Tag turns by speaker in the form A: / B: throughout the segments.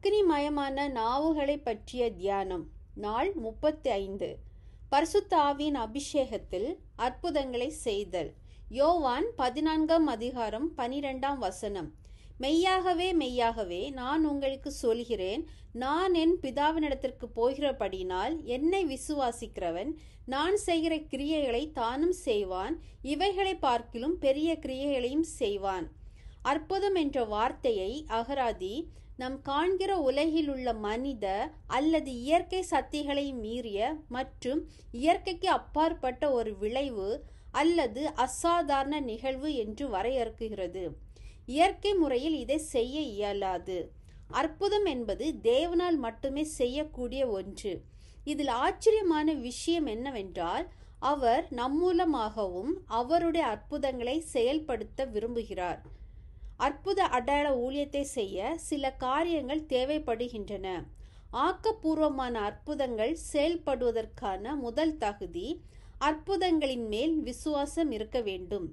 A: அக்கினிமயமான நாவுகளை பற்றிய தியானம். நாள் 35. பரிசுத்த ஆவியின் அபிஷேகத்தில் அற்புதங்களை செய்தல். யோவான் 14 அதிகாரம் 12 மெய்யாகவே மெய்யாகவே நான் உங்களுக்கு சொல்கிறேன், நான் என் பிதாவினிடத்திற்கு போகிறபடினால் என்னை விசுவாசிக்கிறவன் நான் செய்கிற கிரியைகளை தானும் செய்வான், இவைகளை பார்க்கிலும் பெரிய கிரியைகளையும் செய்வான். அற்புதம் என்ற வார்த்தையை அகராதி நம் காண்கிற உலகில் உள்ள மனித அல்லது இயற்கை சக்திகளை மீறிய மற்றும் இயற்கைக்கு அப்பாற்பட்ட ஒரு விளைவு அல்லது அசாதாரண நிகழ்வு என்று வரையறுக்கிறது. இயற்கை முறையில் இதை செய்ய இயலாது. அற்புதம் என்பது தேவனால் மட்டுமே செய்யக்கூடிய ஒன்று. இதில் ஆச்சரியமான விஷயம் என்னவென்றால், அவர் நம் மூலமாகவும் அவருடைய அற்புதங்களை செயல்படுத்த விரும்புகிறார். அற்புத அடையாள ஊழியத்தை செய்ய சில காரியங்கள் தேவைப்படுகின்றன. ஆக்கப்பூர்வமான அற்புதங்கள் செயல்படுவதற்கான முதல் தகுதி அற்புதங்களின் மேல் விசுவாசம் இருக்க வேண்டும்.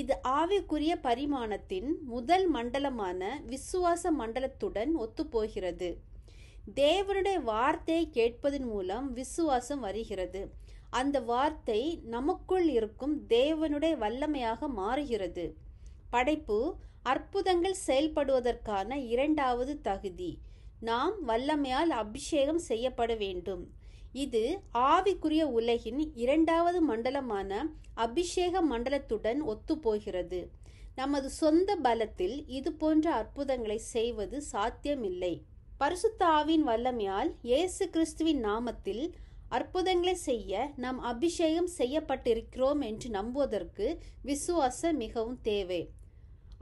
A: இது ஆவிக்குரிய பரிமாணத்தின் முதல் மண்டலமான விசுவாச மண்டலத்துடன் ஒத்துப்போகிறது. தேவனுடைய வார்த்தையை கேட்பதன் மூலம் விசுவாசம் வருகிறது. அந்த வார்த்தை நமக்குள் இருக்கும் தேவனுடைய வல்லமையாக மாறுகிறது. படைப்பு அற்புதங்கள் செயல்படுவதற்கான இரண்டாவது தகுதி, நாம் வல்லமையால் அபிஷேகம் செய்யப்பட வேண்டும். இது ஆவிக்குரிய உலகின் இரண்டாவது மண்டலமான அபிஷேக மண்டலத்துடன் ஒத்துப்போகிறது. நமது சொந்த பலத்தில் இது போன்ற அற்புதங்களை செய்வது சாத்தியமில்லை. பரிசுத்த ஆவியின் வல்லமையால் இயேசு கிறிஸ்துவின் நாமத்தில் அற்புதங்களை செய்ய நாம் அபிஷேகம் செய்யப்பட்டிருக்கிறோம் என்று நம்புவதற்கு விசுவாசம் மிகவும் தேவை.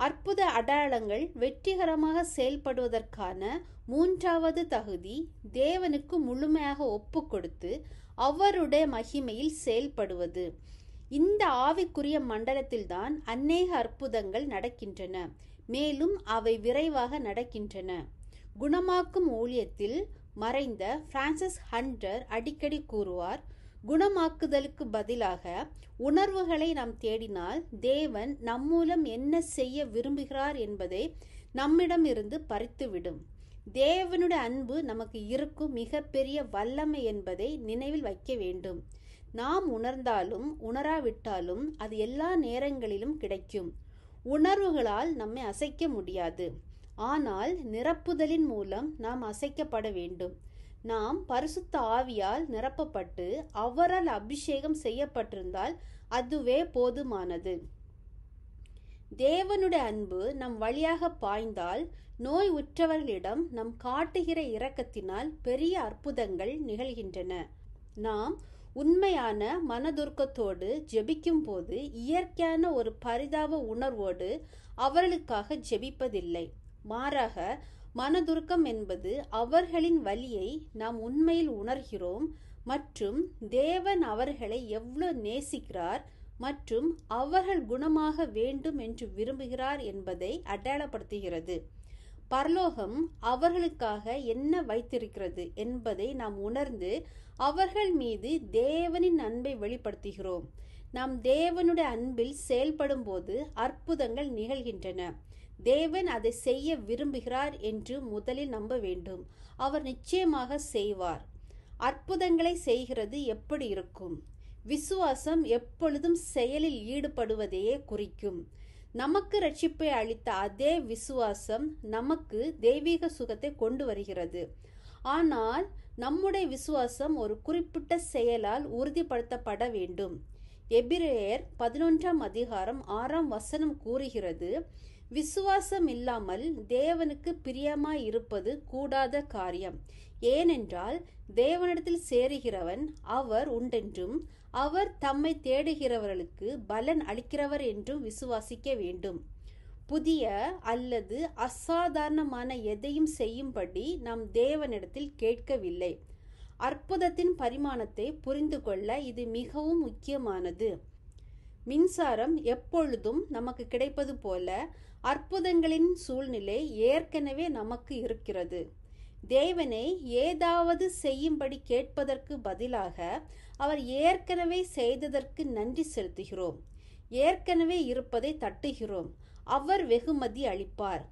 A: அற்புத அடையாளங்கள் வெற்றிகரமாக செயல்படுவதற்கான மூன்றாவது தகுதி தேவனுக்கு முழுமையாக ஒப்பு கொடுத்து அவருடைய மகிமையில் செயல்படுவது. இந்த ஆவிக்குரிய மண்டலத்தில்தான் அநேக அற்புதங்கள் நடக்கின்றன, மேலும் அவை விரைவாக நடக்கின்றன. குணமாக்கும் ஊழியத்தில் மறைந்த பிரான்சிஸ் ஹண்டர் அடிக்கடி கூறுவார், குணமாக்குதலுக்கு பதிலாக உணர்வுகளை நாம் தேடினால் தேவன் நம் மூலம் என்ன செய்ய விரும்புகிறார் என்பதை நம்மிடம் இருந்து பறித்துவிடும். தேவனுடைய அன்பு நமக்கு இருக்கும் மிகப்பெரிய வல்லமை என்பதை நினைவில் வைக்க வேண்டும். நாம் உணர்ந்தாலும் உணராவிட்டாலும் அது எல்லா நேரங்களிலும் கிடைக்கும். உணர்வுகளால் நம்மை அசைக்க முடியாது, ஆனால் நிரப்புதலின் மூலம் நாம் அசைக்கப்பட வேண்டும். நாம் பரிசுத்த ஆவியால் நிரப்பப்பட்டு அவரால் அபிஷேகம் செய்யப்பட்டிருந்தால் அதுவே போதுமானது. தேவனுடைய அன்பு நம் வழியாக பாய்ந்தால் நோய் உற்றவர்களிடம் நாம் காட்டுகிற இரக்கத்தினால் பெரிய அற்புதங்கள் நிகழ்கின்றன. நாம் உண்மையான மனதுருக்கத்தோடு ஜெபிக்கும் போது இயற்கையான ஒரு பரிதாப உணர்வோடு அவர்களுக்காக ஜெபிப்பதில்லை. மாறாக மனதுருக்கம் என்பது அவர்களின் வலியை நாம் உண்மையில் உணர்கிறோம் மற்றும் தேவன் அவர்களை எவ்வளவு நேசிக்கிறார் மற்றும் அவர்கள் குணமாக வேண்டும் என்று விரும்புகிறார் என்பதை அடையாளப்படுத்துகிறது. பரலோகம் அவர்களுக்காக என்ன வைத்திருக்கிறது என்பதை நாம் உணர்ந்து அவர்கள் மீது தேவனின் அன்பை வெளிப்படுத்துகிறோம். நாம் தேவனுடைய அன்பில் செயல்படும் போது அற்புதங்கள் நிகழ்கின்றன. தேவன் அதை செய்ய விரும்புகிறார் என்று முதலில் நம்ப வேண்டும். அவர் நிச்சயமாக செய்வார். அற்புதங்களை செய்கிறது எப்படி இருக்கும்? விசுவாசம் எப்பொழுதும் செயலில் ஈடுபடுவதையே குறிக்கும். நமக்கு ரட்சிப்பை அளித்த அதே விசுவாசம் நமக்கு தெய்வீக சுகத்தை கொண்டு வருகிறது. ஆனால் நம்முடைய விசுவாசம் ஒரு குறிப்பிட்ட செயலால் உறுதிப்படுத்தப்பட வேண்டும். எபிரேயர் 11 அதிகாரம் 6 கூறுகிறது, விசுவாசம் இல்லாமல் தேவனுக்கு பிரியமாய் இருப்பது கூடாத காரியம். ஏனென்றால் தேவனிடத்தில் சேருகிறவன் அவர் உண்டென்றும் அவர் தம்மை தேடுகிறவர்களுக்கு பலன் அளிக்கிறவர் என்றும் விசுவாசிக்க வேண்டும். புதிய அல்லது அசாதாரணமான எதையும் செய்யும்படி நாம் தேவனிடத்தில் கேட்கவில்லை. அற்புதத்தின் பரிமாணத்தை புரிந்து கொள்ள இது மிகவும் முக்கியமானது. மின்சாரம் எப்பொழுதும் நமக்கு கிடைப்பது போல அற்புதங்களின் சூழ்நிலை ஏற்கனவே நமக்கு இருக்கிறது. தேவனை ஏதாவது செய்யும்படி கேட்பதற்கு பதிலாக அவர் ஏற்கனவே செய்ததற்கு நன்றி செலுத்துகிறோம். ஏற்கனவே இருப்பதை தட்டுகிறோம். அவர் வெகுமதி அளிப்பார்.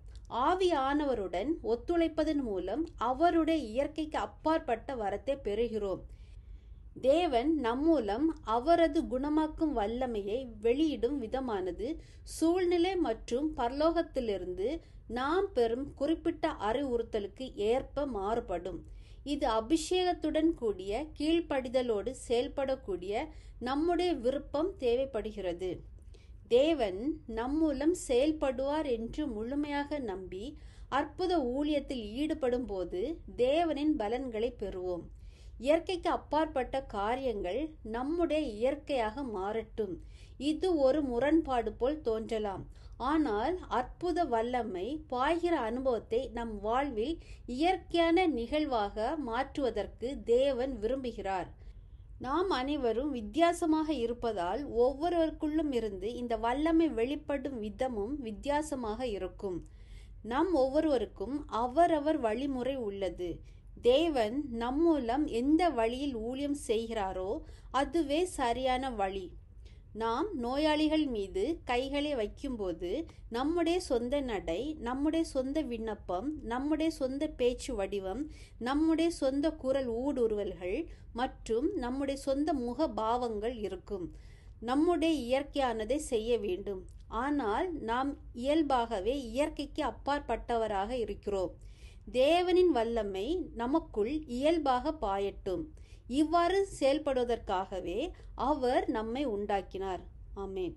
A: ஆவியானவருடன் ஒத்துழைப்பதன் மூலம் அவருடைய இயற்கைக்கு அப்பாற்பட்ட வரத்தை பெறுகிறோம். தேவன் நம்மூலம் அவரது குணமாக்கும் வல்லமையை வெளியிடும் விதமானது சூழ்நிலை மற்றும் பரலோகத்திலிருந்து நாம் பெறும் குறிப்பிட்ட அறிவுறுத்தலுக்கு ஏற்ப மாறுபடும். இது அபிஷேகத்துடன் கூடிய கீழ்ப்படிதலோடு செயல்படக்கூடிய நம்முடைய விருப்பம் தேவைப்படுகிறது. தேவன் நம்மூலம் செயல்படுவார் என்று முழுமையாக நம்பி அற்புத ஊழியத்தில் ஈடுபடும் போது தேவனின் பலன்களை பெறுவோம். இயற்கைக்கு அப்பாற்பட்ட காரியங்கள் நம்முடைய இயற்கையாக மாறட்டும். இது ஒரு முரண்பாடு போல் தோன்றலாம். ஆனால் அற்புத வல்லமை பாய்கிற அனுபவத்தை நம் வாழ்வில் இயற்கையான நிகழ்வாக மாற்றுவதற்கு தேவன் விரும்புகிறார். நாம் அனைவரும் வித்தியாசமாக இருப்பதால் ஒவ்வொருவருக்குள்ளும் இருந்து இந்த வல்லமை வெளிப்படும் விதமும் வித்தியாசமாக இருக்கும். நம் ஒவ்வொருவருக்கும் அவரவர் வழிமுறை உள்ளது. தேவன் நம் மூலம் எந்த வழியில் ஊழியம் செய்கிறாரோ அதுவே சரியான வழி. நாம் நோயாளிகள் மீது கைகளை வைக்கும்போது நம்முடைய சொந்த நடை, நம்முடைய சொந்த விண்ணப்பம், நம்முடைய சொந்த பேச்சு வடிவம், நம்முடைய சொந்த குரல் ஊடுருவல்கள் மற்றும் நம்முடைய சொந்த முக பாவங்கள் இருக்கும். நம்முடைய இயற்கையானதை செய்ய வேண்டும். ஆனால் நாம் இயல்பாகவே இயற்கைக்கு அப்பாற்பட்டவராக இருக்கிறோம். தேவனின் வல்லமை நமக்குள் இயல்பாக பாயட்டும். இவ்வாறு செயல்படுவதற்காகவே அவர் நம்மை உண்டாக்கினார். ஆமென்.